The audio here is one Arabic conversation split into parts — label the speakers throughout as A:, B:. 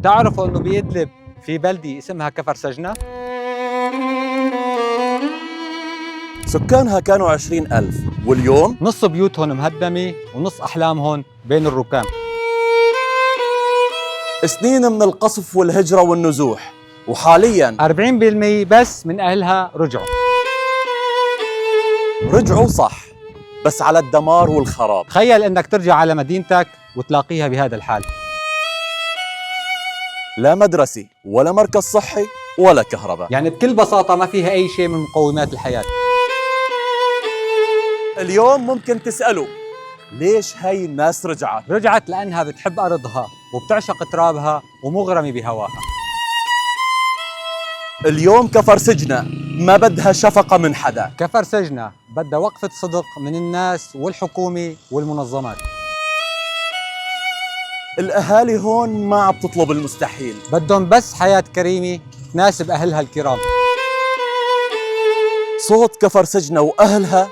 A: بتعرفوا انه بإدلب في بلدة اسمها كفر سجنة؟
B: سكانها كانوا 20,000 واليوم
A: نص بيوتهم مهدمة ونص أحلامهم بين الركام.
B: سنين من القصف والهجرة والنزوح، وحالياً
A: 40% بس من أهلها
B: رجعوا صح، بس على الدمار والخراب.
A: تخيل انك ترجع على مدينتك وتلاقيها بهذا الحال.
B: لا مدرسة ولا مركز صحي ولا كهرباء.
A: يعني بكل بساطة ما فيها أي شيء من مقومات الحياة.
B: اليوم ممكن تسألوا ليش هاي الناس
A: رجعت لأنها بتحب أرضها وبتعشق ترابها ومغرمة بهواها.
B: اليوم كفر سجنة ما بدها شفقة من حدا.
A: كفر سجنة بدها وقفة صدق من الناس والحكومة والمنظمات.
B: الأهالي هون ما عم تطلب المستحيل،
A: بدهم بس حياة كريمة تناسب أهلها الكرام.
B: صوت كفر سجنة وأهلها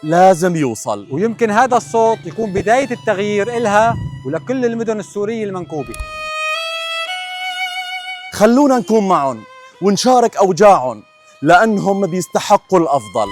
B: لازم يوصل،
A: ويمكن هذا الصوت يكون بداية التغيير إلها ولكل المدن السورية المنكوبة.
B: خلونا نكون معهم ونشارك أوجاعهم لأنهم بيستحقوا الأفضل.